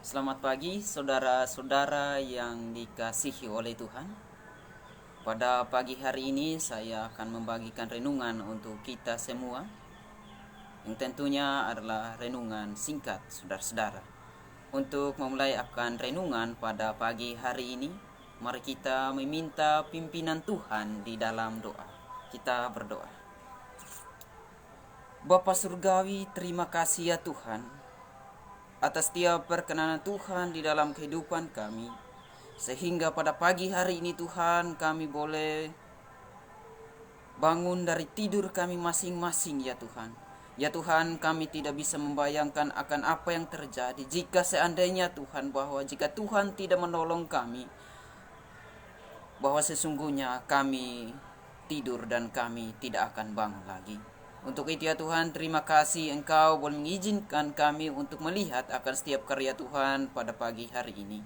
Selamat pagi saudara-saudara yang dikasihi oleh Tuhan. Pada pagi hari ini saya akan membagikan renungan untuk kita semua, yang tentunya adalah renungan singkat saudara-saudara. Untuk memulai akan renungan pada pagi hari ini, mari kita meminta pimpinan Tuhan di dalam doa. Kita berdoa. Bapa Surgawi, terima kasih ya Tuhan atas setiap perkenanan Tuhan di dalam kehidupan kami, sehingga pada pagi hari ini Tuhan kami boleh bangun dari tidur kami masing-masing ya Tuhan. Ya Tuhan, kami tidak bisa membayangkan akan apa yang terjadi jika seandainya Tuhan, bahwa jika Tuhan tidak menolong kami, bahwa sesungguhnya kami tidur dan kami tidak akan bangun lagi. Untuk itu ya Tuhan, terima kasih Engkau boleh mengizinkan kami untuk melihat akan setiap karya Tuhan pada pagi hari ini.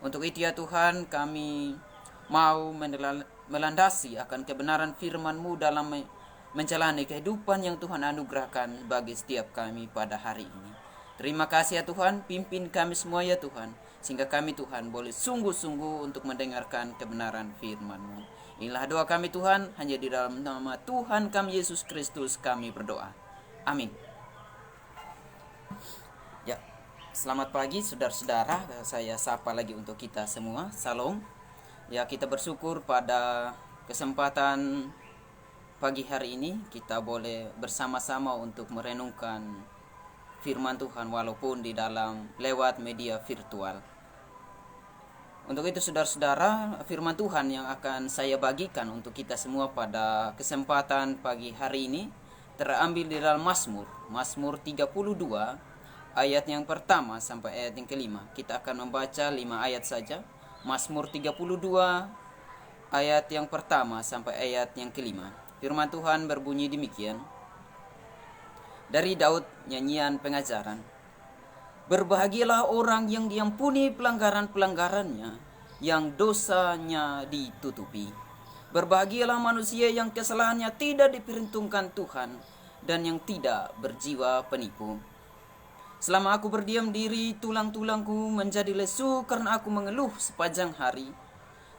Untuk itu ya Tuhan, kami mau melandasi akan kebenaran firman-Mu dalam menjalani kehidupan yang Tuhan anugerahkan bagi setiap kami pada hari ini. Terima kasih ya Tuhan, pimpin kami semua ya Tuhan, sehingga kami Tuhan boleh sungguh-sungguh untuk mendengarkan kebenaran firman-Mu. Inilah doa kami Tuhan, hanya di dalam nama Tuhan kami Yesus Kristus kami berdoa. Amin. Ya, selamat pagi saudara-saudara, saya sapa lagi untuk kita semua. Salam. Ya, kita bersyukur pada kesempatan pagi hari ini kita boleh bersama-sama untuk merenungkan firman Tuhan walaupun di dalam lewat media virtual. Untuk itu saudara-saudara, firman Tuhan yang akan saya bagikan untuk kita semua pada kesempatan pagi hari ini terambil di dalam Mazmur 32 ayat yang pertama sampai ayat yang kelima. Kita akan membaca 5 ayat saja. Mazmur 32 ayat yang pertama sampai ayat yang kelima. Firman Tuhan berbunyi demikian. Dari Daud, nyanyian pengajaran. Berbahagialah orang yang diampuni pelanggaran-pelanggarannya, yang dosanya ditutupi. Berbahagialah manusia yang kesalahannya tidak diperhitungkan Tuhan, dan yang tidak berjiwa penipu. Selama aku berdiam diri, tulang-tulangku menjadi lesu karena aku mengeluh sepanjang hari.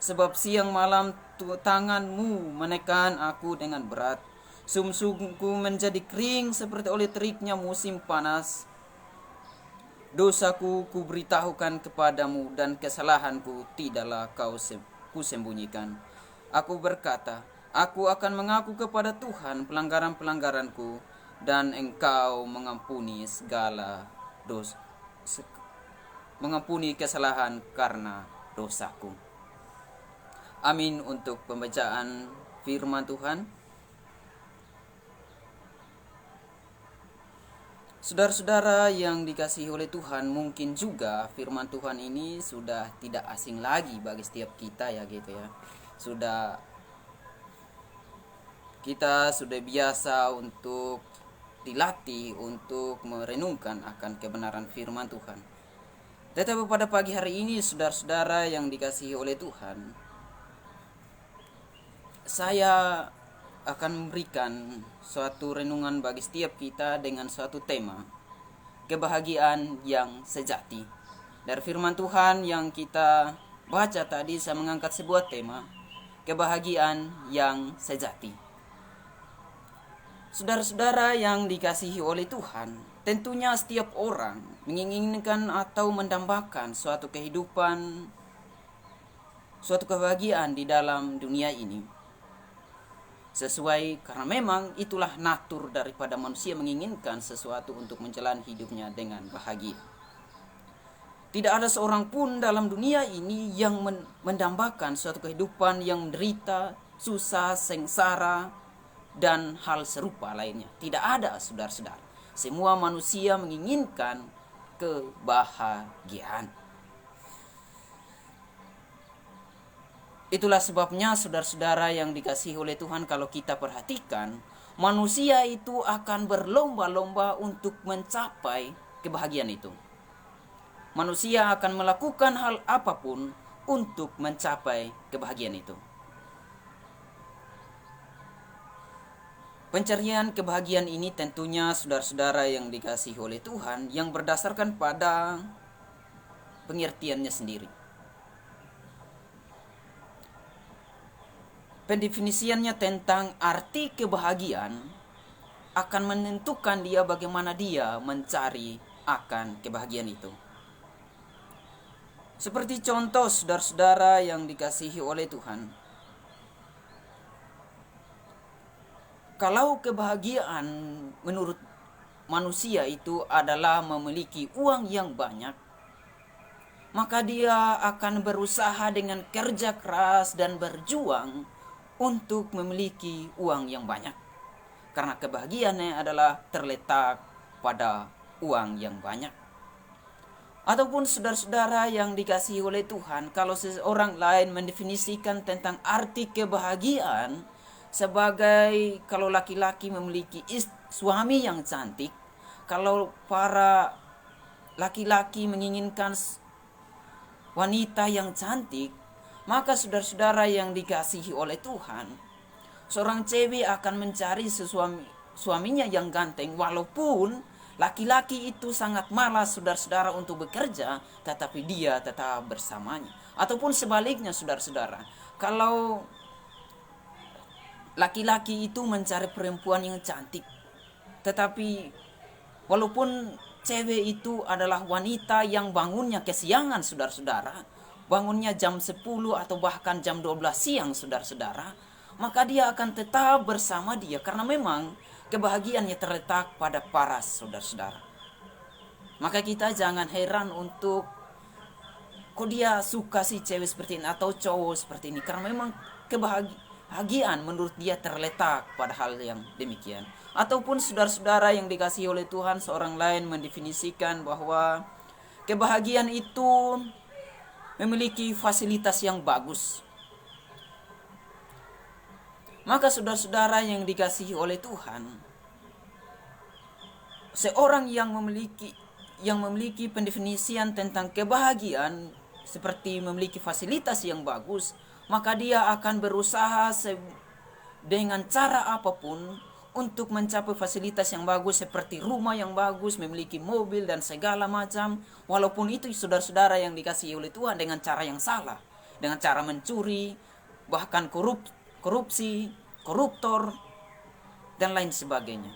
Sebab siang malam tanganmu menekan aku dengan berat. Sumsumku menjadi kering seperti oleh teriknya musim panas. Dosaku kuberitahukan kepadamu, dan kesalahanku tidaklah ku sembunyikan. Aku berkata, aku akan mengaku kepada Tuhan pelanggaran-pelanggaranku, dan Engkau mengampuni segala mengampuni kesalahan karena dosaku. Amin untuk pembacaan firman Tuhan. Saudara-saudara yang dikasihi oleh Tuhan, mungkin juga firman Tuhan ini sudah tidak asing lagi bagi setiap kita ya gitu ya. Kita sudah biasa untuk dilatih untuk merenungkan akan kebenaran firman Tuhan. Tetapi pada pagi hari ini saudara-saudara yang dikasihi oleh Tuhan, saya akan memberikan suatu renungan bagi setiap kita dengan suatu tema, kebahagiaan yang sejati. Dari firman Tuhan yang kita baca tadi, saya mengangkat sebuah tema, kebahagiaan yang sejati. Saudara-saudara yang dikasihi oleh Tuhan, tentunya setiap orang menginginkan atau mendambakan suatu kehidupan, suatu kebahagiaan di dalam dunia ini. Sesuai karena memang itulah natur daripada manusia, menginginkan sesuatu untuk menjalani hidupnya dengan bahagia. Tidak ada seorang pun dalam dunia ini yang mendambakan suatu kehidupan yang menderita, susah, sengsara, dan hal serupa lainnya. Tidak ada saudara-saudara. Semua manusia menginginkan kebahagiaan. Itulah sebabnya saudara-saudara yang dikasihi oleh Tuhan, kalau kita perhatikan, manusia itu akan berlomba-lomba untuk mencapai kebahagiaan itu. Manusia akan melakukan hal apapun untuk mencapai kebahagiaan itu. Pencarian kebahagiaan ini tentunya saudara-saudara yang dikasihi oleh Tuhan, yang berdasarkan pada pengertiannya sendiri. Pendefinisiannya tentang arti kebahagiaan akan menentukan dia bagaimana dia mencari akan kebahagiaan itu. Seperti contoh saudara-saudara yang dikasihi oleh Tuhan. Kalau kebahagiaan menurut manusia itu adalah memiliki uang yang banyak, maka dia akan berusaha dengan kerja keras dan berjuang untuk memiliki uang yang banyak. Karena kebahagiaannya adalah terletak pada uang yang banyak. Ataupun saudara-saudara yang dikasihi oleh Tuhan, kalau seseorang lain mendefinisikan tentang arti kebahagiaan sebagai kalau laki-laki memiliki suami yang cantik, kalau para laki-laki menginginkan wanita yang cantik, maka saudara-saudara yang dikasihi oleh Tuhan, seorang cewek akan mencari suaminya yang ganteng, walaupun laki-laki itu sangat malas saudara-saudara untuk bekerja, tetapi dia tetap bersamanya. Ataupun sebaliknya saudara-saudara, kalau laki-laki itu mencari perempuan yang cantik, tetapi walaupun cewek itu adalah wanita yang bangunnya kesiangan saudara-saudara, bangunnya jam 10 atau bahkan jam 12 siang saudara-saudara, maka dia akan tetap bersama dia karena memang kebahagiaannya terletak pada paras saudara-saudara. Maka kita jangan heran untuk kok dia suka si cewek seperti ini atau cowok seperti ini, karena memang kebahagiaan menurut dia terletak pada hal yang demikian. Ataupun saudara-saudara yang dikasihi oleh Tuhan, seorang lain mendefinisikan bahwa kebahagiaan itu memiliki fasilitas yang bagus. Maka saudara-saudara yang dikasihi oleh Tuhan, seorang yang memiliki pendefinisian tentang kebahagiaan seperti memiliki fasilitas yang bagus, maka dia akan berusaha dengan cara apapun untuk mencapai fasilitas yang bagus seperti rumah yang bagus, memiliki mobil dan segala macam. Walaupun itu saudara-saudara yang dikasihi oleh Tuhan dengan cara yang salah, dengan cara mencuri, bahkan korupsi, koruptor, dan lain sebagainya.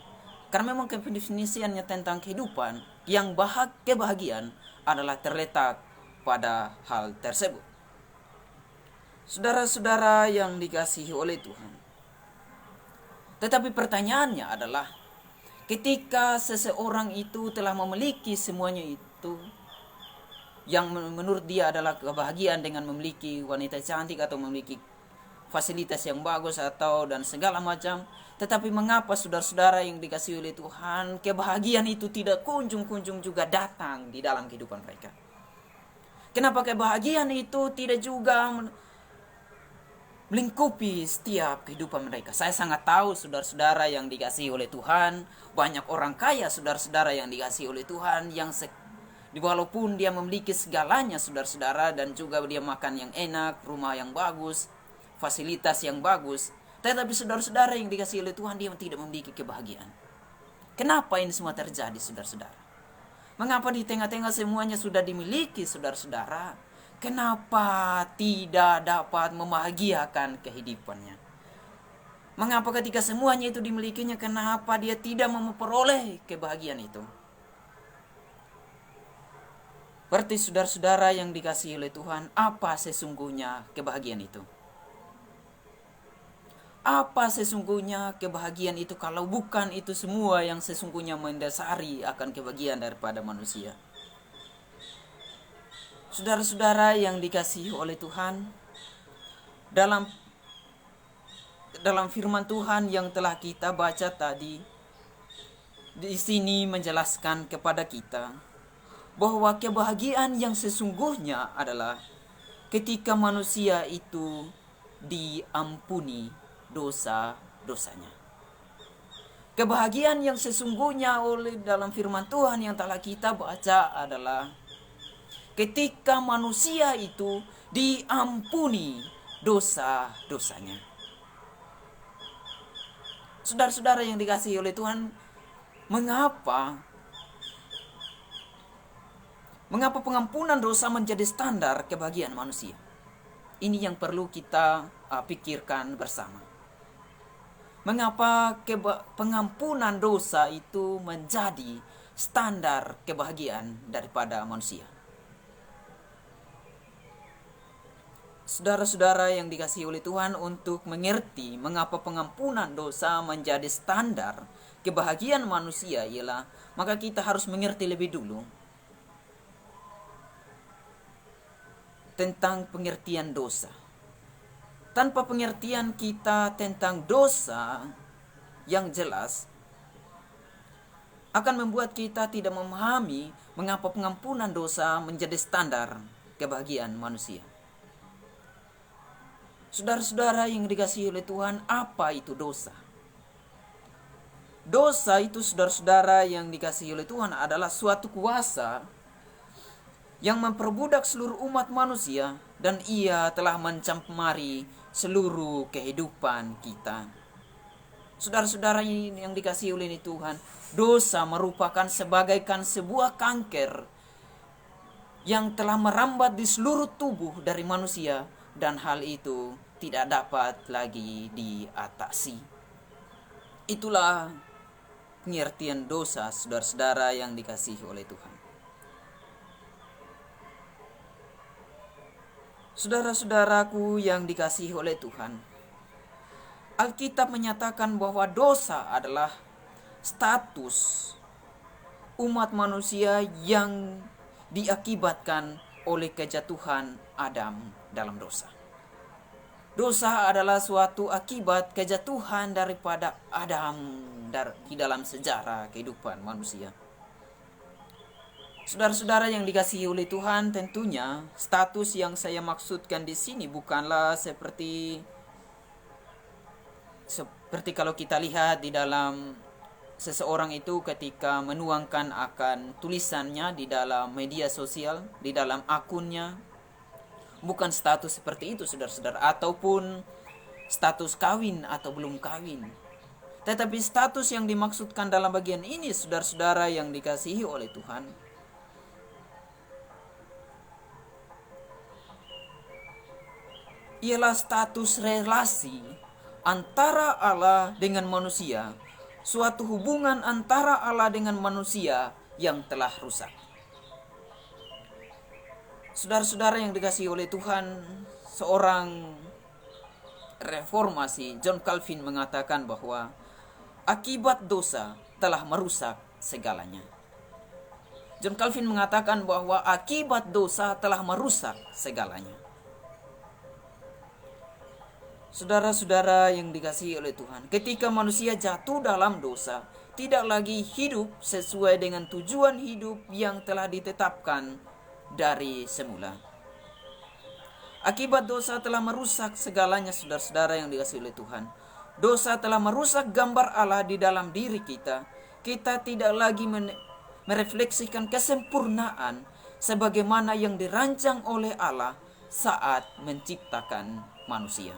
Karena memang pendefinisiannya tentang kehidupan yang kebahagiaan adalah terletak pada hal tersebut. Saudara-saudara yang dikasihi oleh Tuhan, tetapi pertanyaannya adalah, ketika seseorang itu telah memiliki semuanya itu, yang menurut dia adalah kebahagiaan dengan memiliki wanita cantik atau memiliki fasilitas yang bagus atau dan segala macam, tetapi mengapa saudara-saudara yang dikasihi oleh Tuhan, kebahagiaan itu tidak kunjung-kunjung juga datang di dalam kehidupan mereka? Kenapa kebahagiaan itu tidak juga melingkupi setiap kehidupan mereka? Saya sangat tahu saudara-saudara yang dikasihi oleh Tuhan, banyak orang kaya saudara-saudara yang dikasihi oleh Tuhan, yang walaupun dia memiliki segalanya saudara-saudara, dan juga dia makan yang enak, rumah yang bagus, fasilitas yang bagus, tetapi saudara-saudara yang dikasihi oleh Tuhan, dia tidak memiliki kebahagiaan. Kenapa ini semua terjadi saudara-saudara? Mengapa di tengah-tengah semuanya sudah dimiliki saudara-saudara, kenapa tidak dapat membahagiakan kehidupannya? Mengapa ketika semuanya itu dimilikinya, kenapa dia tidak memperoleh kebahagiaan itu? Berarti saudara-saudara yang dikasihi oleh Tuhan, apa sesungguhnya kebahagiaan itu? Apa sesungguhnya kebahagiaan itu kalau bukan itu semua yang sesungguhnya mendasari akan kebahagiaan daripada manusia? Saudara-saudara yang dikasihi oleh Tuhan, dalam firman Tuhan yang telah kita baca tadi, di sini menjelaskan kepada kita bahwa kebahagiaan yang sesungguhnya adalah ketika manusia itu diampuni dosa-dosanya. Kebahagiaan yang sesungguhnya oleh dalam firman Tuhan yang telah kita baca adalah ketika manusia itu diampuni dosa-dosanya. Saudara-saudara yang dikasihi oleh Tuhan, mengapa Mengapa pengampunan dosa menjadi standar kebahagiaan manusia? Ini yang perlu kita pikirkan bersama. Mengapa pengampunan dosa itu menjadi standar kebahagiaan daripada manusia? Saudara-saudara yang dikasihi oleh Tuhan, untuk mengerti mengapa pengampunan dosa menjadi standar kebahagiaan manusia ialah, maka kita harus mengerti lebih dulu tentang pengertian dosa. Tanpa pengertian kita tentang dosa yang jelas, akan membuat kita tidak memahami mengapa pengampunan dosa menjadi standar kebahagiaan manusia. Saudara-saudara yang dikasihi oleh Tuhan, apa itu dosa? Dosa itu, saudara-saudara yang dikasihi oleh Tuhan, adalah suatu kuasa yang memperbudak seluruh umat manusia, dan ia telah mencemari seluruh kehidupan kita. Saudara-saudara yang dikasihi oleh Tuhan, dosa merupakan sebagaikan sebuah kanker yang telah merambat di seluruh tubuh dari manusia, dan hal itu tidak dapat lagi diatasi. Itulah pengertian dosa, saudara-saudara yang dikasihi oleh Tuhan. Saudara-saudaraku yang dikasihi oleh Tuhan, Alkitab menyatakan bahwa dosa adalah status umat manusia yang diakibatkan oleh kejatuhan Adam dalam dosa. Dosa adalah suatu akibat kejatuhan daripada Adam di dalam sejarah kehidupan manusia. Saudara-saudara yang dikasihi oleh Tuhan, tentunya status yang saya maksudkan di sini bukanlah seperti kalau kita lihat di dalam seseorang itu ketika menuangkan akan tulisannya di dalam media sosial, di dalam akunnya. Bukan status seperti itu, saudara-saudara, ataupun status kawin atau belum kawin. Tetapi status yang dimaksudkan dalam bagian ini, saudara-saudara yang dikasihi oleh Tuhan, ialah status relasi antara Allah dengan manusia, suatu hubungan antara Allah dengan manusia yang telah rusak. Saudara-saudara yang dikasihi oleh Tuhan, seorang reformasi, John Calvin, mengatakan bahwa akibat dosa telah merusak segalanya. John Calvin mengatakan bahwa akibat dosa telah merusak segalanya. Saudara-saudara yang dikasihi oleh Tuhan, ketika manusia jatuh dalam dosa, tidak lagi hidup sesuai dengan tujuan hidup yang telah ditetapkan dari semula. Akibat dosa telah merusak segalanya, saudara-saudara yang dikasihi oleh Tuhan. Dosa telah merusak gambar Allah di dalam diri kita. Kita tidak lagi merefleksikan kesempurnaan sebagaimana yang dirancang oleh Allah saat menciptakan manusia.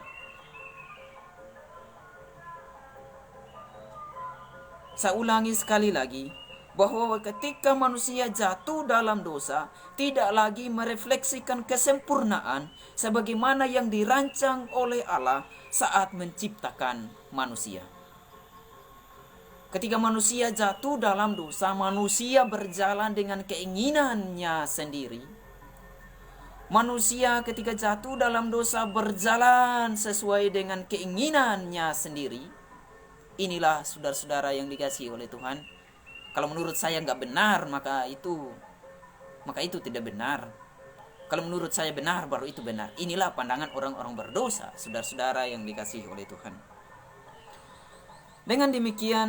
Saya ulangi sekali lagi, bahwa ketika manusia jatuh dalam dosa, tidak lagi merefleksikan kesempurnaan sebagaimana yang dirancang oleh Allah saat menciptakan manusia. Ketika manusia jatuh dalam dosa, manusia berjalan dengan keinginannya sendiri. Manusia ketika jatuh dalam dosa berjalan sesuai dengan keinginannya sendiri. Inilah saudara-saudara yang dikasihi oleh Tuhan. Kalau menurut saya nggak benar, maka itu tidak benar. Kalau menurut saya benar, baru itu benar. Inilah pandangan orang-orang berdosa, saudara-saudara yang dikasihi oleh Tuhan. Dengan demikian,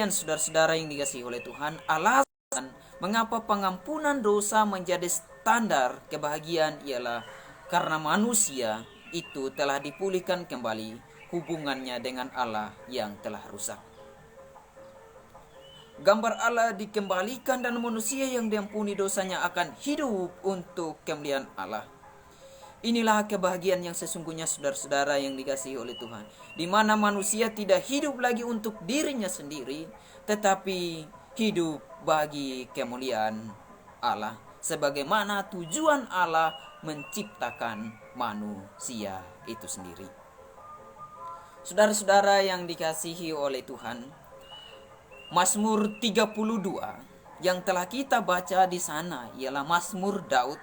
saudara-saudara yang dikasihi oleh Tuhan, alasan mengapa pengampunan dosa menjadi standar kebahagiaan ialah karena manusia itu telah dipulihkan kembali hubungannya dengan Allah yang telah rusak. Gambar Allah dikembalikan dan manusia yang diampuni dosanya akan hidup untuk kemuliaan Allah. Inilah kebahagiaan yang sesungguhnya, saudara-saudara yang dikasihi oleh Tuhan, di mana manusia tidak hidup lagi untuk dirinya sendiri, tetapi hidup bagi kemuliaan Allah, sebagaimana tujuan Allah menciptakan manusia itu sendiri. Saudara-saudara yang dikasihi oleh Tuhan, Mazmur 32 yang telah kita baca di sana ialah Mazmur Daud.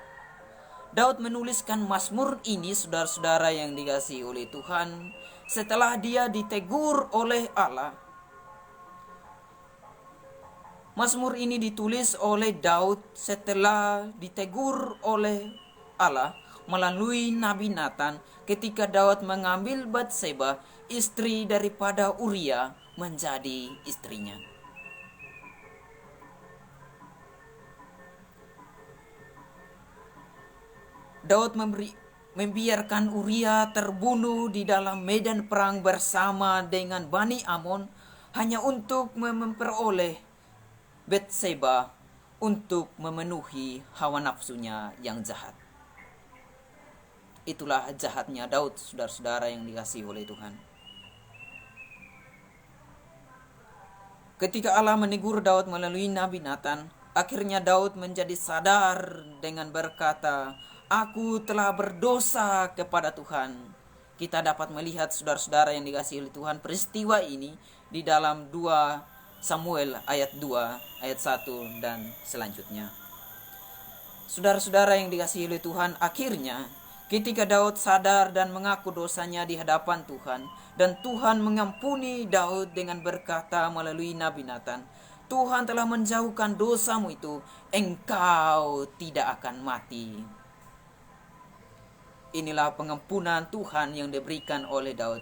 Daud menuliskan Mazmur ini, saudara-saudara yang dikasihi oleh Tuhan, setelah dia ditegur oleh Allah. Mazmur ini ditulis oleh Daud setelah ditegur oleh Allah melalui Nabi Nathan ketika Daud mengambil Batseba, istri daripada Uria, menjadi istrinya. Daud membiarkan Uria terbunuh di dalam medan perang bersama dengan Bani Amon hanya untuk memperoleh Batseba untuk memenuhi hawa nafsunya yang jahat. Itulah jahatnya Daud, saudara-saudara yang dikasihi oleh Tuhan. Ketika Allah menegur Daud melalui Nabi Nathan, akhirnya Daud menjadi sadar dengan berkata, "Aku telah berdosa kepada Tuhan." Kita dapat melihat, saudara-saudara yang dikasihi oleh Tuhan, peristiwa ini di dalam 2 Samuel ayat 2, ayat 1 dan selanjutnya. Saudara-saudara yang dikasihi oleh Tuhan, akhirnya ketika Daud sadar dan mengaku dosanya di hadapan Tuhan, dan Tuhan mengampuni Daud dengan berkata melalui Nabi Nathan, "Tuhan telah menjauhkan dosamu itu, engkau tidak akan mati." Inilah pengampunan Tuhan yang diberikan oleh Daud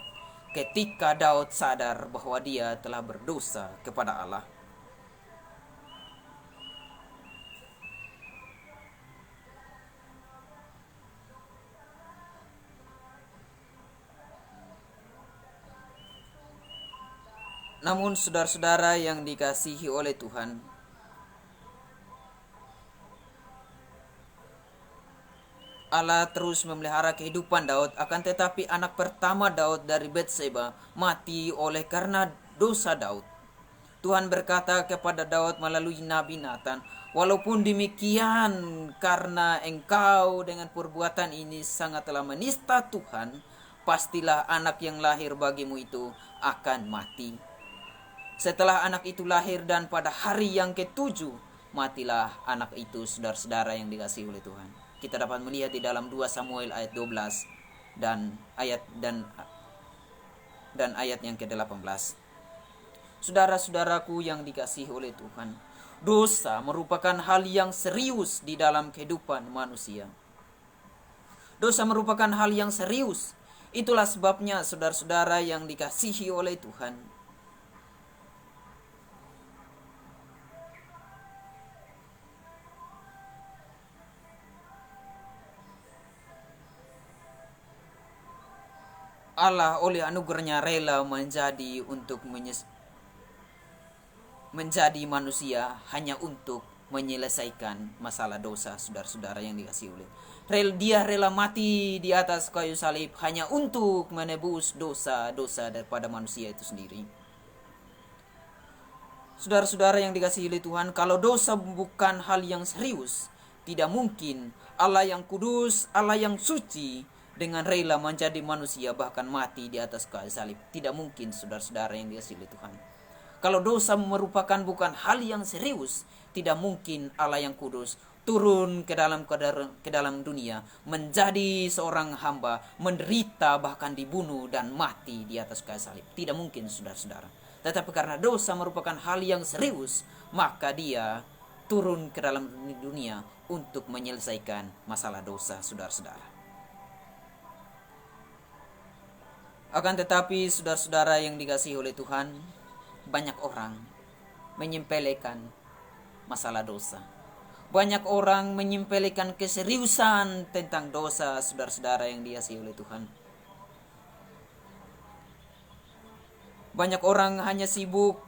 ketika Daud sadar bahwa dia telah berdosa kepada Allah. Namun saudara-saudara yang dikasihi oleh Tuhan, Allah terus memelihara kehidupan Daud, akan tetapi anak pertama Daud dari Batseba mati oleh karena dosa Daud. Tuhan berkata kepada Daud melalui Nabi Nathan, "Walaupun demikian, karena engkau dengan perbuatan ini sangat telah menista Tuhan, pastilah anak yang lahir bagimu itu akan mati." Setelah anak itu lahir dan pada hari yang ke-7, matilah anak itu, saudara-saudara yang dikasihi oleh Tuhan. Kita dapat melihat di dalam 2 Samuel ayat 12 dan ayat yang ke-18. Saudara-saudaraku yang dikasihi oleh Tuhan, dosa merupakan hal yang serius di dalam kehidupan manusia. Dosa merupakan hal yang serius. Itulah sebabnya, saudara-saudara yang dikasihi oleh Tuhan, Allah oleh anugerahnya rela menjadi manusia hanya untuk menyelesaikan masalah dosa, saudara-saudara yang dikasihi oleh. Dia rela mati di atas kayu salib hanya untuk menebus dosa-dosa daripada manusia itu sendiri. Saudara-saudara yang dikasihi oleh Tuhan, kalau dosa bukan hal yang serius, tidak mungkin Allah yang kudus, Allah yang suci, dengan rela menjadi manusia bahkan mati di atas kayu salib. Tidak mungkin, saudara-saudara yang dikasihi oleh Tuhan. Kalau dosa merupakan bukan hal yang serius, tidak mungkin Allah yang kudus turun ke dalam dunia, menjadi seorang hamba, menderita bahkan dibunuh dan mati di atas kayu salib. Tidak mungkin, saudara-saudara. Tetapi karena dosa merupakan hal yang serius, maka dia turun ke dalam dunia untuk menyelesaikan masalah dosa, saudara-saudara. Akan tetapi, saudara-saudara yang dikasihi oleh Tuhan, banyak orang menyepelekan masalah dosa. Banyak orang menyepelekan keseriusan tentang dosa, saudara-saudara yang dikasihi oleh Tuhan. Banyak orang hanya sibuk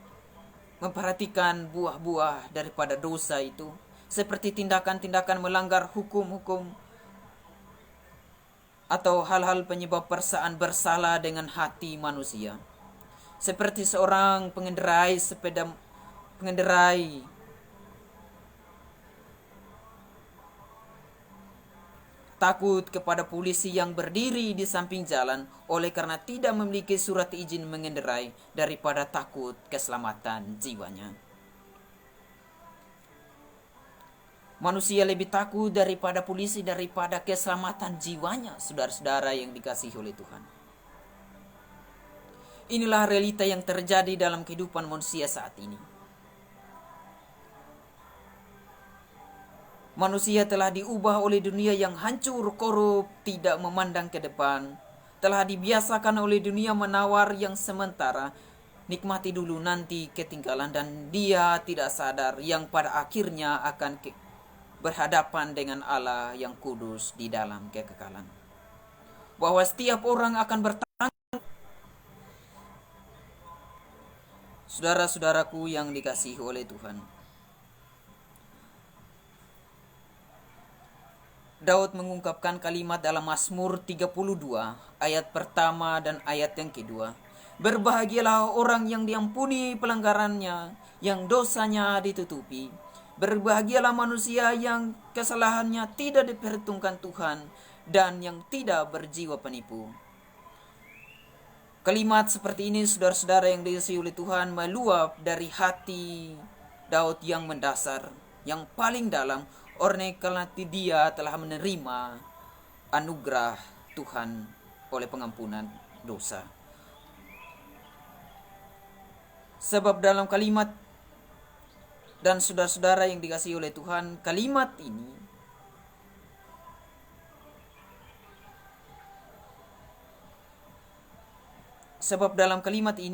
memperhatikan buah-buah daripada dosa itu, seperti tindakan-tindakan melanggar hukum-hukum atau hal-hal penyebab perasaan bersalah dengan hati manusia. Seperti seorang pengendarai sepeda pengendarai takut kepada polisi yang berdiri di samping jalan oleh karena tidak memiliki surat izin mengendarai daripada takut keselamatan jiwanya. Manusia lebih takut daripada polisi daripada keselamatan jiwanya, saudara-saudara yang dikasihi oleh Tuhan. Inilah realita yang terjadi dalam kehidupan manusia saat ini. Manusia telah diubah oleh dunia yang hancur, korup, tidak memandang ke depan. Telah dibiasakan oleh dunia menawar yang sementara, nikmati dulu nanti ketinggalan, dan dia tidak sadar yang pada akhirnya akan berhadapan dengan Allah yang kudus di dalam kekekalan. Bahwa setiap orang akan bertanggung. Saudara-saudaraku yang dikasihi oleh Tuhan, Daud mengungkapkan kalimat dalam Mazmur 32 ayat pertama dan ayat yang kedua. Berbahagialah orang yang diampuni pelanggarannya, yang dosanya ditutupi. Berbahagialah manusia yang kesalahannya tidak diperhitungkan Tuhan dan yang tidak berjiwa penipu. Kalimat seperti ini, saudara-saudara yang dikasihi oleh Tuhan, meluap dari hati Daud yang mendasar, yang paling dalam, oleh karena dia telah menerima anugerah Tuhan oleh pengampunan dosa. Sebab dalam kalimat, dan saudara-saudara yang dikasihi oleh Tuhan, kalimat ini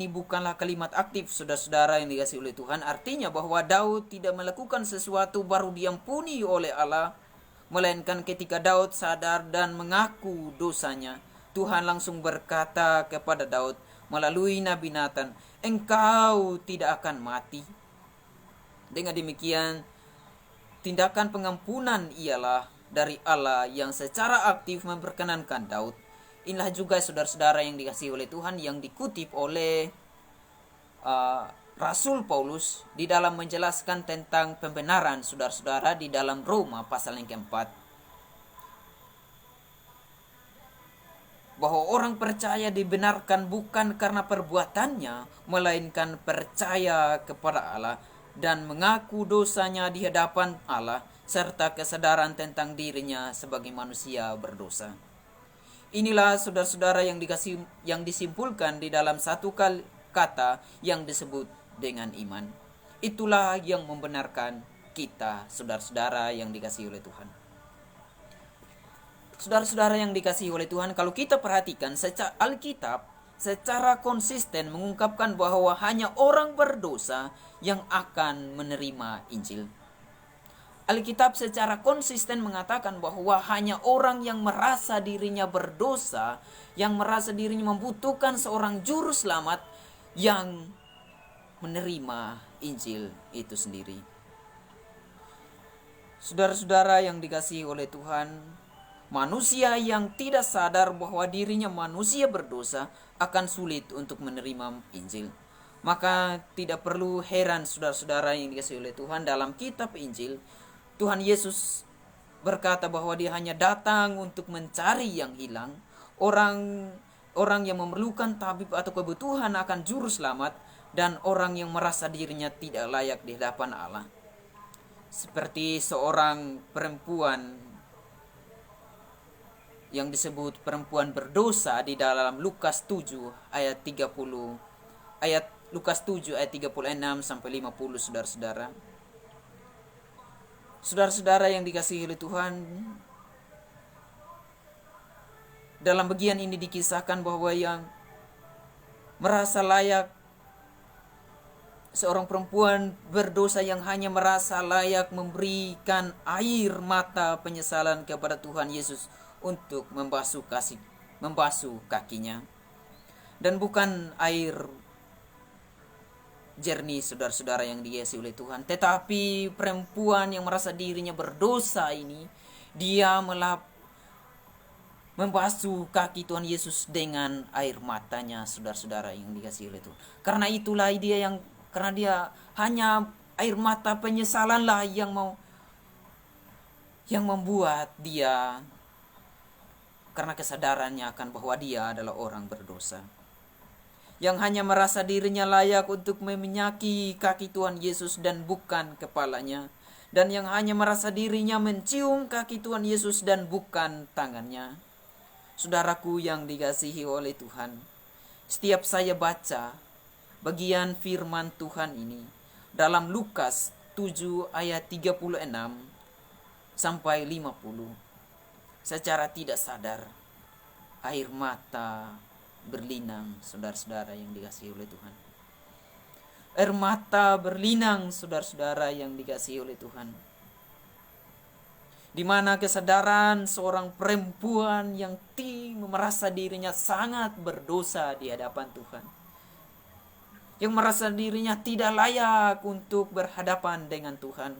bukanlah kalimat aktif, saudara-saudara yang dikasihi oleh Tuhan. Artinya bahwa Daud tidak melakukan sesuatu baru diampuni oleh Allah, melainkan ketika Daud sadar dan mengaku dosanya, Tuhan langsung berkata kepada Daud melalui Nabi Nathan, "Engkau tidak akan mati." Dengan demikian, tindakan pengampunan ialah dari Allah yang secara aktif memperkenankan Daud. Inilah juga saudara-saudara yang dikasihi oleh Tuhan yang dikutip oleh Rasul Paulus di dalam menjelaskan tentang pembenaran saudara-saudara di dalam Roma pasal yang keempat. Bahwa orang percaya dibenarkan bukan karena perbuatannya, melainkan percaya kepada Allah dan mengaku dosanya di hadapan Allah, serta kesadaran tentang dirinya sebagai manusia berdosa. Inilah saudara-saudara yang disimpulkan di dalam satu kata yang disebut dengan iman. Itulah yang membenarkan kita, saudara-saudara yang dikasihi oleh Tuhan. Saudara-saudara yang dikasihi oleh Tuhan, kalau kita perhatikan secara Alkitab secara konsisten mengungkapkan bahwa hanya orang berdosa yang akan menerima Injil. Alkitab secara konsisten mengatakan bahwa hanya orang yang merasa dirinya berdosa, yang merasa dirinya membutuhkan seorang juru selamat, yang menerima Injil itu sendiri. Saudara-saudara yang dikasihi oleh Tuhan, manusia yang tidak sadar bahwa dirinya manusia berdosa akan sulit untuk menerima Injil. Maka tidak perlu heran saudara-saudara yang dikasihi oleh Tuhan, dalam kitab Injil Tuhan Yesus berkata bahwa dia hanya datang untuk mencari yang hilang. Orang yang memerlukan tabib atau kebutuhan akan juru selamat, dan orang yang merasa dirinya tidak layak di hadapan Allah. Seperti seorang perempuan yang disebut perempuan berdosa di dalam Lukas 7 ayat 36 sampai 50, saudara-saudara. Saudara-saudara yang dikasihi oleh Tuhan, dalam bagian ini dikisahkan bahwa yang merasa layak, seorang perempuan berdosa yang hanya merasa layak memberikan air mata penyesalan kepada Tuhan Yesus untuk membasuh kakinya. Dan bukan air jernih, saudara-saudara yang dikasihi oleh Tuhan, tetapi perempuan yang merasa dirinya berdosa ini, dia membasuh kaki Tuhan Yesus dengan air matanya, saudara-saudara yang dikasihi oleh Tuhan. Karena itulah dia yang Karena dia hanya air mata penyesalanlah yang membuat dia, karena kesadarannya akan bahwa dia adalah orang berdosa, yang hanya merasa dirinya layak untuk meminyaki kaki Tuhan Yesus dan bukan kepalanya, dan yang hanya merasa dirinya mencium kaki Tuhan Yesus dan bukan tangannya. Saudaraku yang dikasihi oleh Tuhan, setiap saya baca bagian firman Tuhan ini dalam Lukas 7 ayat 36 sampai 50, secara tidak sadar air mata berlinang, saudara-saudara yang dikasihi oleh Tuhan. Air mata berlinang, saudara-saudara yang dikasihi oleh Tuhan. Di mana kesadaran seorang perempuan yang merasa dirinya sangat berdosa di hadapan Tuhan, yang merasa dirinya tidak layak untuk berhadapan dengan Tuhan.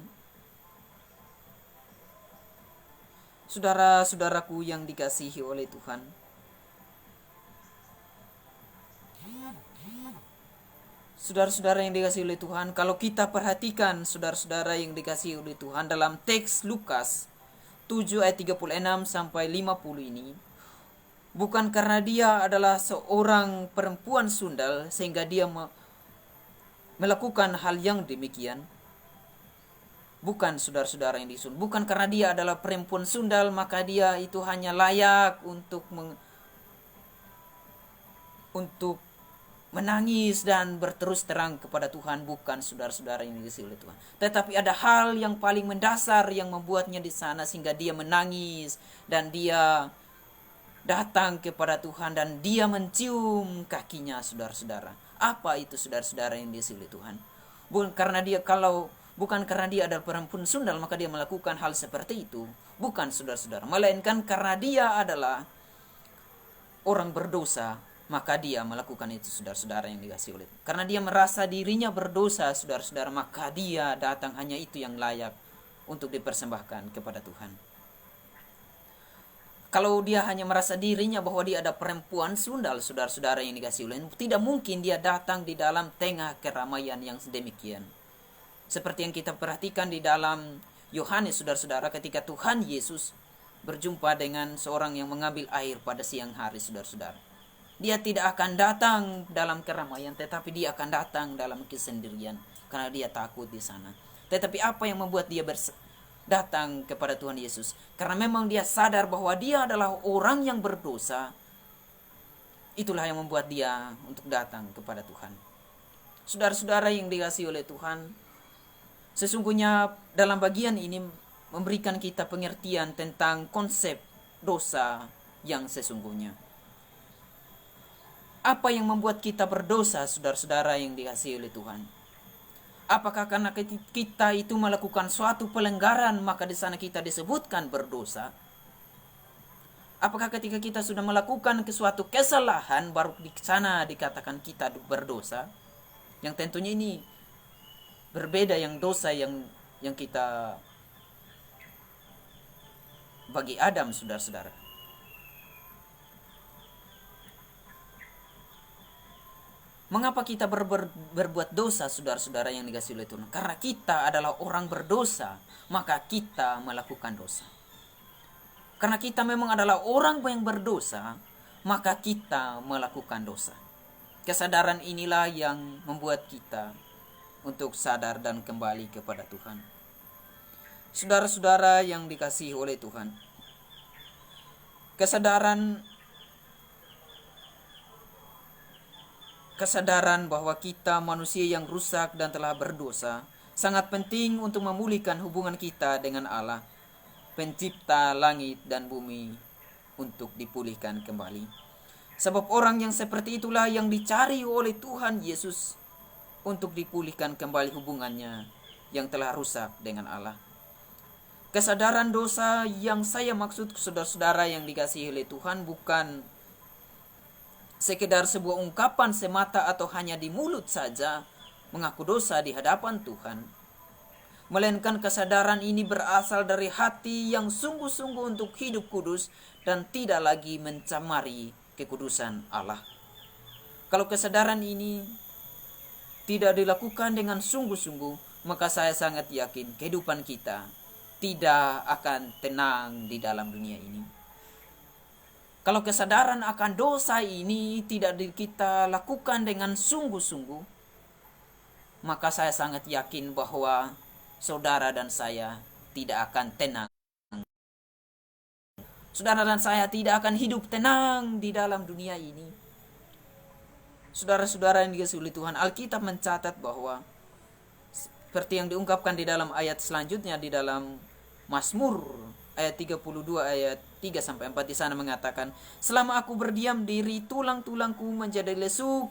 Saudara-saudaraku yang dikasihi oleh Tuhan, saudara-saudara yang dikasihi oleh Tuhan, kalau kita perhatikan saudara-saudara yang dikasihi oleh Tuhan dalam teks Lukas 7 ayat 36 sampai 50 ini, bukan karena dia adalah seorang perempuan sundal sehingga dia melakukan hal yang demikian. Bukan, saudara-saudara yang disun. Bukan karena dia adalah perempuan sundal maka dia itu hanya layak untuk menangis dan berterus terang kepada Tuhan. Bukan, saudara-saudara yang dikasihi oleh Tuhan. Tetapi ada hal yang paling mendasar yang membuatnya di sana sehingga dia menangis dan dia datang kepada Tuhan dan dia mencium kakinya, saudara-saudara. Apa itu, saudara-saudara yang dikasihi oleh Tuhan? Bukan karena dia adalah perempuan sundal maka dia melakukan hal seperti itu. Bukan, saudara-saudara. Melainkan karena dia adalah orang berdosa maka dia melakukan itu, saudara-saudara yang dikasihi oleh Tuhan. Karena dia merasa dirinya berdosa, saudara-saudara, maka dia datang, hanya itu yang layak untuk dipersembahkan kepada Tuhan. Kalau dia hanya merasa dirinya bahwa dia ada perempuan sundal, saudara-saudara yang dikasihi oleh Tuhan, tidak mungkin dia datang di dalam tengah keramaian yang sedemikian. Seperti yang kita perhatikan di dalam Yohanes, saudara-saudara, ketika Tuhan Yesus berjumpa dengan seorang yang mengambil air pada siang hari, saudara-saudara. Dia tidak akan datang dalam keramaian, tetapi dia akan datang dalam kesendirian karena dia takut di sana. Tetapi apa yang membuat dia datang kepada Tuhan Yesus? Karena memang dia sadar bahwa dia adalah orang yang berdosa. Itulah yang membuat dia untuk datang kepada Tuhan. Saudara-saudara yang dikasihi oleh Tuhan, sesungguhnya dalam bagian ini memberikan kita pengertian tentang konsep dosa yang sesungguhnya. Apa yang membuat kita berdosa, saudara-saudara yang dikasihi oleh Tuhan? Apakah karena kita itu melakukan suatu pelanggaran maka di sana kita disebutkan berdosa? Apakah ketika kita sudah melakukan suatu kesalahan baru di sana dikatakan kita berdosa? Yang tentunya ini berbeda yang dosa yang kita bagi Adam, saudara-saudara. Mengapa kita berbuat dosa, saudara-saudara yang dikasihi oleh Tuhan? Karena kita adalah orang berdosa, maka kita melakukan dosa. Karena kita memang adalah orang yang berdosa, maka kita melakukan dosa. Kesadaran inilah yang membuat kita untuk sadar dan kembali kepada Tuhan. Saudara-saudara yang dikasihi oleh Tuhan, kesadaran bahwa kita manusia yang rusak dan telah berdosa sangat penting untuk memulihkan hubungan kita dengan Allah, pencipta langit dan bumi, untuk dipulihkan kembali. Sebab orang yang seperti itulah yang dicari oleh Tuhan Yesus untuk dipulihkan kembali hubungannya yang telah rusak dengan Allah. Kesadaran dosa yang saya maksud, saudara-saudara yang dikasihi oleh Tuhan, bukan sekedar sebuah ungkapan semata atau hanya di mulut saja mengaku dosa di hadapan Tuhan, melainkan kesadaran ini berasal dari hati yang sungguh-sungguh untuk hidup kudus dan tidak lagi mencemari kekudusan Allah. Kalau kesadaran ini tidak dilakukan dengan sungguh-sungguh, maka saya sangat yakin kehidupan kita tidak akan tenang di dalam dunia ini. Kalau kesadaran akan dosa ini tidak kita lakukan dengan sungguh-sungguh, maka saya sangat yakin bahwa saudara dan saya tidak akan tenang. Saudara dan saya tidak akan hidup tenang di dalam dunia ini. Saudara-saudara yang dikasihi oleh Tuhan, Alkitab mencatat bahwa seperti yang diungkapkan di dalam ayat selanjutnya di dalam Mazmur ayat 32 ayat 3 sampai 4 di sana mengatakan, selama aku berdiam diri, tulang-tulangku menjadi lesu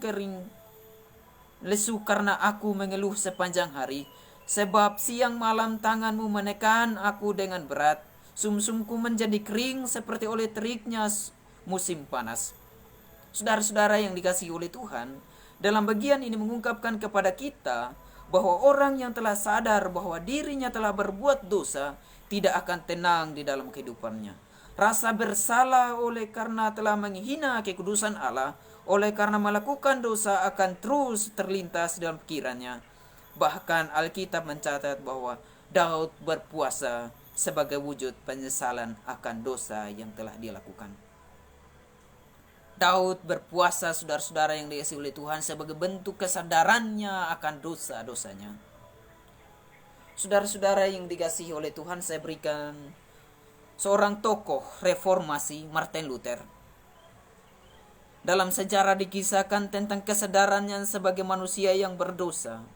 karena aku mengeluh sepanjang hari, sebab siang malam tanganmu menekan aku dengan berat, sumsumku menjadi kering seperti oleh teriknya musim panas. Saudara-saudara yang dikasihi oleh Tuhan, dalam bagian ini mengungkapkan kepada kita bahwa orang yang telah sadar bahwa dirinya telah berbuat dosa tidak akan tenang di dalam kehidupannya. Rasa bersalah oleh karena telah menghina kekudusan Allah, oleh karena melakukan dosa akan terus terlintas dalam pikirannya. Bahkan Alkitab mencatat bahwa Daud berpuasa sebagai wujud penyesalan akan dosa yang telah dia lakukan. Daud berpuasa, saudara-saudara yang dikasihi oleh Tuhan, sebagai bentuk kesadarannya akan dosa-dosanya. Saudara-saudara yang dikasihi oleh Tuhan, saya berikan seorang tokoh reformasi, Martin Luther. Dalam sejarah dikisahkan tentang kesadarannya sebagai manusia yang berdosa.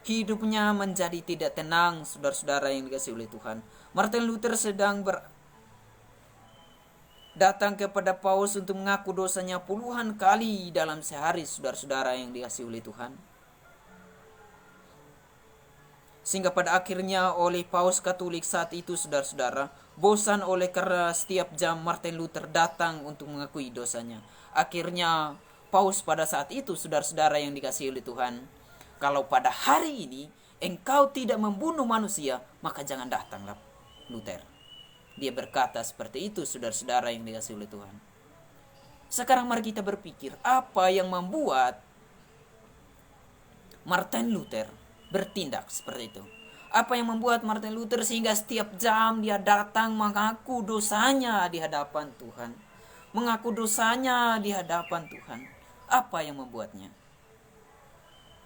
Hidupnya menjadi tidak tenang, saudara-saudara yang dikasihi oleh Tuhan. Martin Luther sedang datang kepada Paus untuk mengaku dosanya puluhan kali dalam sehari, saudara-saudara yang dikasihi oleh Tuhan. Sehingga pada akhirnya oleh Paus Katolik saat itu, saudara-saudara, bosan oleh karena setiap jam Martin Luther datang untuk mengakui dosanya. Akhirnya Paus pada saat itu, saudara-saudara yang dikasihi oleh Tuhan, kalau pada hari ini engkau tidak membunuh manusia, maka jangan datanglah Luther. Dia berkata seperti itu, saudara-saudara yang dikasihi oleh Tuhan. Sekarang mari kita berpikir, apa yang membuat Martin Luther bertindak seperti itu? Apa yang membuat Martin Luther sehingga setiap jam dia datang mengaku dosanya di hadapan Tuhan? Mengaku dosanya di hadapan Tuhan. Apa yang membuatnya?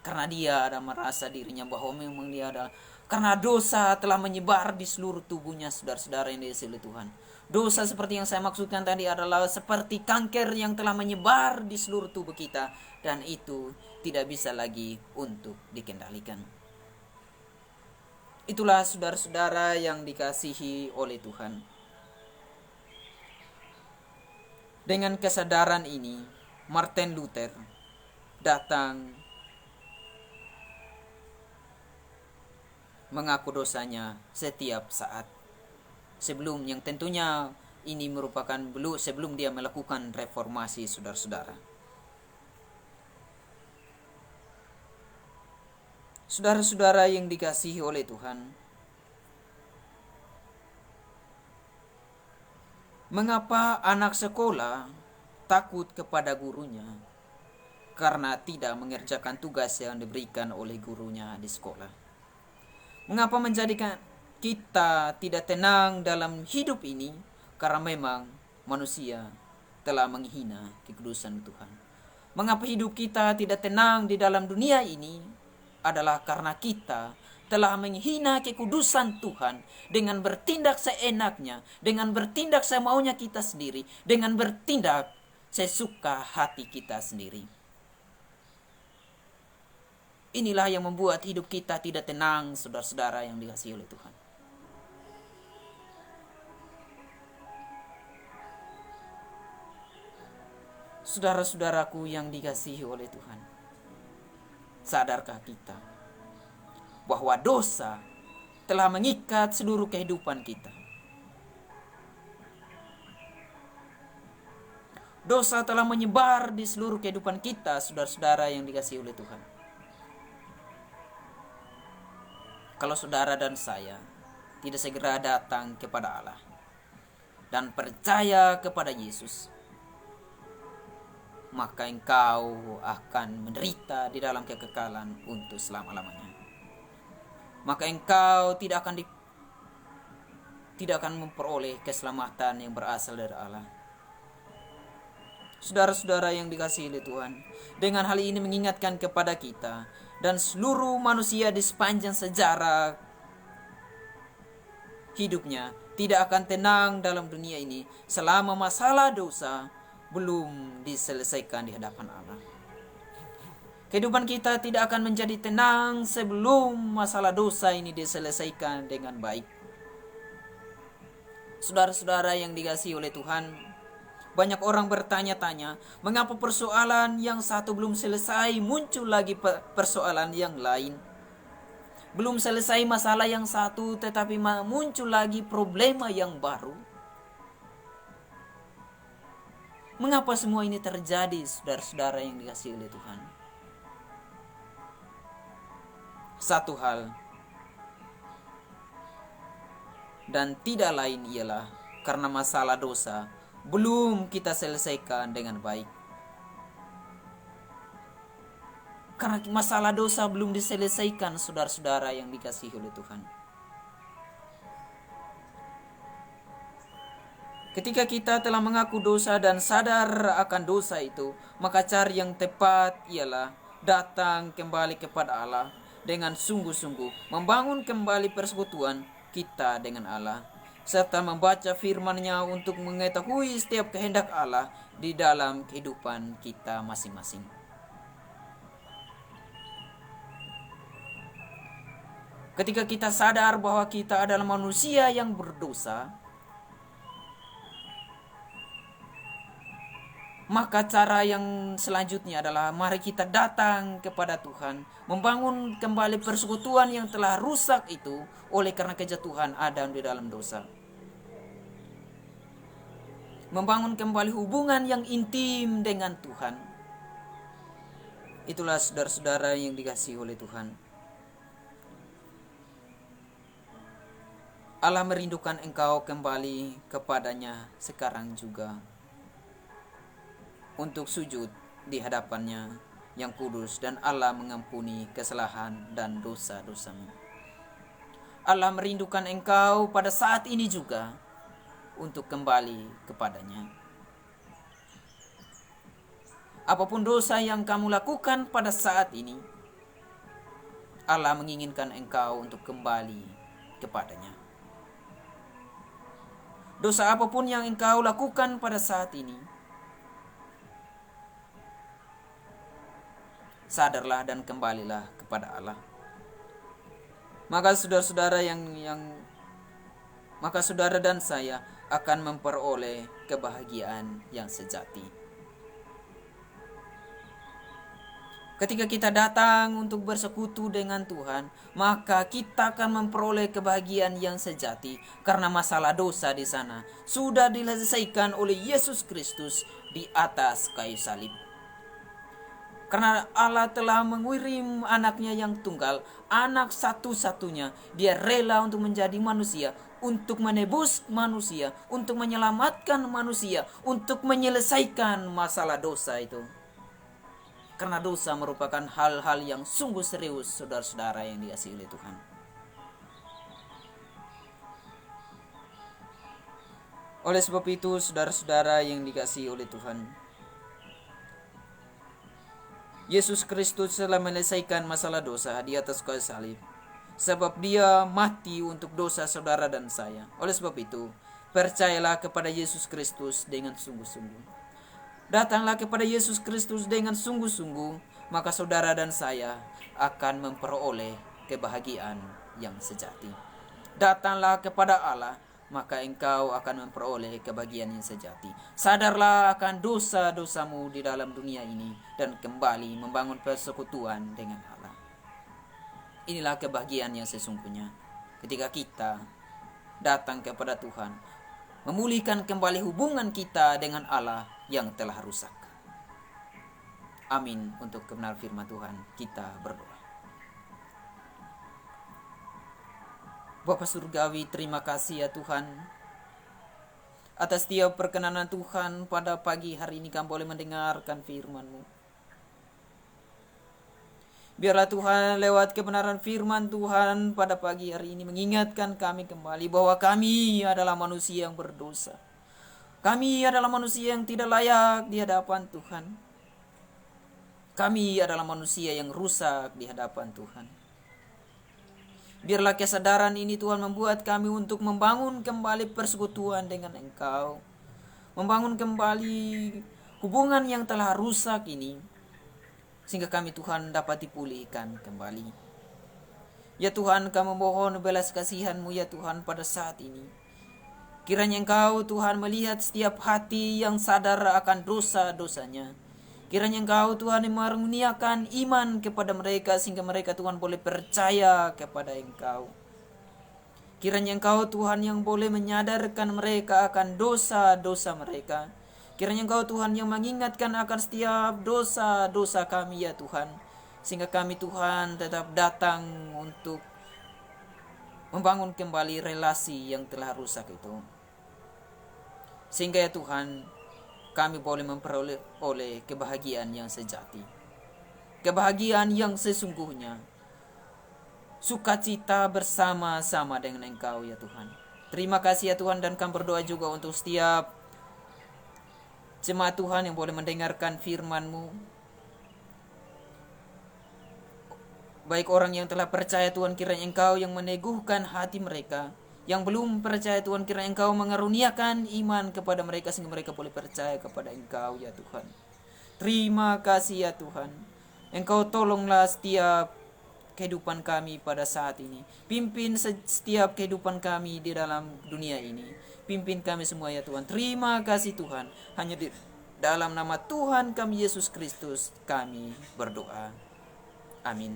Karena dia ada merasa dirinya bahwa memang dia ada, karena dosa telah menyebar di seluruh tubuhnya, saudara-saudara yang dikasihi oleh Tuhan. Dosa seperti yang saya maksudkan tadi adalah seperti kanker yang telah menyebar di seluruh tubuh kita, dan itu tidak bisa lagi untuk dikendalikan. Itulah saudara-saudara yang dikasihi oleh Tuhan. Dengan kesadaran ini, Martin Luther datang mengaku dosanya setiap saat. Sebelum yang tentunya ini merupakan sebelum dia melakukan reformasi, saudara-saudara. Saudara-saudara yang dikasihi oleh Tuhan, mengapa anak sekolah takut kepada gurunya? Karena tidak mengerjakan tugas yang diberikan oleh gurunya di sekolah. Mengapa menjadikan kita tidak tenang dalam hidup ini? Karena memang manusia telah menghina kekudusan Tuhan. Mengapa hidup kita tidak tenang di dalam dunia ini? Adalah karena kita telah menghina kekudusan Tuhan dengan bertindak seenaknya, dengan bertindak semaunya kita sendiri, dengan bertindak sesuka hati kita sendiri. Inilah yang membuat hidup kita tidak tenang, saudara-saudara yang dikasihi oleh Tuhan. Saudara-saudaraku yang dikasihi oleh Tuhan, sadarkah kita bahwa dosa telah mengikat seluruh kehidupan kita? Dosa telah menyebar di seluruh kehidupan kita, saudara-saudara yang dikasihi oleh Tuhan. Kalau saudara dan saya tidak segera datang kepada Allah dan percaya kepada Yesus, maka engkau akan menderita di dalam kekekalan untuk selama-lamanya. Maka engkau tidak akan memperoleh keselamatan yang berasal dari Allah. Saudara-saudara yang dikasihi oleh Tuhan, dengan hal ini mengingatkan kepada kita dan seluruh manusia di sepanjang sejarah hidupnya tidak akan tenang dalam dunia ini selama masalah dosa belum diselesaikan di hadapan Allah. Kehidupan kita tidak akan menjadi tenang sebelum masalah dosa ini diselesaikan dengan baik. Saudara-saudara yang dikasihi oleh Tuhan, banyak orang bertanya-tanya, mengapa persoalan yang satu belum selesai, muncul lagi persoalan yang lain. Belum selesai masalah yang satu, tetapi muncul lagi problema yang baru. Mengapa semua ini terjadi, saudara-saudara yang dikasihi oleh Tuhan? Satu hal, dan tidak lain ialah karena masalah dosa belum kita selesaikan dengan baik. Karena masalah dosa belum diselesaikan, saudara-saudara yang dikasihi oleh Tuhan. Ketika kita telah mengaku dosa dan sadar akan dosa itu, maka cara yang tepat ialah datang kembali kepada Allah dengan sungguh-sungguh, membangun kembali persekutuan kita dengan Allah, serta membaca firman-Nya untuk mengetahui setiap kehendak Allah di dalam kehidupan kita masing-masing. Ketika kita sadar bahwa kita adalah manusia yang berdosa, maka cara yang selanjutnya adalah mari kita datang kepada Tuhan, membangun kembali persekutuan yang telah rusak itu oleh karena kejatuhan Adam di dalam dosa. Membangun kembali hubungan yang intim dengan Tuhan. Itulah saudara-saudara yang dikasihi oleh Tuhan. Allah merindukan engkau kembali kepadanya sekarang juga, untuk sujud di hadapannya yang kudus, dan Allah mengampuni kesalahan dan dosa-dosamu. Allah merindukan engkau pada saat ini juga untuk kembali kepadanya. Apapun dosa yang kamu lakukan pada saat ini, Allah menginginkan engkau untuk kembali kepadanya. Dosa apapun yang engkau lakukan pada saat ini, sadarlah dan kembalilah kepada Allah. Maka saudara-saudara maka saudara dan saya akan memperoleh kebahagiaan yang sejati. Ketika kita datang untuk bersekutu dengan Tuhan, maka kita akan memperoleh kebahagiaan yang sejati karena masalah dosa di sana sudah diselesaikan oleh Yesus Kristus di atas kayu salib. Karena Allah telah mengirim anaknya yang tunggal, anak satu-satunya, dia rela untuk menjadi manusia, untuk menebus manusia, untuk menyelamatkan manusia, untuk menyelesaikan masalah dosa itu. Karena dosa merupakan hal-hal yang sungguh serius, saudara-saudara yang dikasihi oleh Tuhan. Oleh sebab itu, saudara-saudara yang dikasihi oleh Tuhan, Yesus Kristus telah menyelesaikan masalah dosa di atas kayu salib, sebab dia mati untuk dosa saudara dan saya. Oleh sebab itu, percayalah kepada Yesus Kristus dengan sungguh-sungguh. Datanglah kepada Yesus Kristus dengan sungguh-sungguh, maka saudara dan saya akan memperoleh kebahagiaan yang sejati. Datanglah kepada Allah, maka engkau akan memperoleh kebahagiaan yang sejati. Sadarlah akan dosa-dosamu di dalam dunia ini dan kembali membangun persekutuan dengan Allah. Inilah kebahagiaan yang sesungguhnya ketika kita datang kepada Tuhan, memulihkan kembali hubungan kita dengan Allah yang telah rusak. Amin. Untuk kebenaran firman Tuhan, kita berdoa. Bapa Surgawi, terima kasih ya Tuhan. atas setiap perkenanan Tuhan pada pagi hari ini kami boleh mendengarkan firman-Mu. Biarlah Tuhan lewat kebenaran firman Tuhan pada pagi hari ini mengingatkan kami kembali bahwa kami adalah manusia yang berdosa. Kami adalah manusia yang tidak layak di hadapan Tuhan. Kami adalah manusia yang rusak di hadapan Tuhan. Biarlah kesadaran ini Tuhan membuat kami untuk membangun kembali persekutuan dengan Engkau. Membangun kembali hubungan yang telah rusak ini. Sehingga kami Tuhan dapat dipulihkan kembali. Ya Tuhan, kami mohon belas kasihan-Mu ya Tuhan pada saat ini. Kiranya Engkau Tuhan melihat setiap hati yang sadar akan dosa-dosanya. Kiranya Engkau Tuhan mengaruniakan iman kepada mereka sehingga mereka Tuhan boleh percaya kepada Engkau. Kiranya Engkau Tuhan yang boleh menyadarkan mereka akan dosa-dosa mereka. Kiranya Engkau Tuhan yang mengingatkan akan setiap dosa-dosa kami ya Tuhan. Sehingga kami Tuhan tetap datang untuk membangun kembali relasi yang telah rusak itu. Sehingga ya Tuhan, kami boleh memperoleh kebahagiaan yang sejati. Kebahagiaan yang sesungguhnya. Sukacita bersama-sama dengan Engkau ya Tuhan. Terima kasih ya Tuhan, dan kami berdoa juga untuk setiap jemaat Tuhan yang boleh mendengarkan firman-Mu. Baik orang yang telah percaya Tuhan, kiranya Engkau yang meneguhkan hati mereka. Yang belum percaya Tuhan, kiranya Engkau mengaruniakan iman kepada mereka sehingga mereka boleh percaya kepada Engkau ya Tuhan. Terima kasih ya Tuhan. Engkau tolonglah setiap kehidupan kami pada saat ini. Pimpin setiap kehidupan kami di dalam dunia ini. Pimpin kami semua ya Tuhan. Terima kasih Tuhan. Hanya di dalam nama Tuhan kami Yesus Kristus kami berdoa. Amin.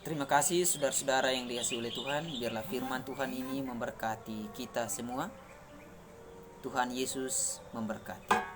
Terima kasih saudara-saudara yang dikasihi oleh Tuhan. Biarlah firman Tuhan ini memberkati kita semua. Tuhan Yesus memberkati.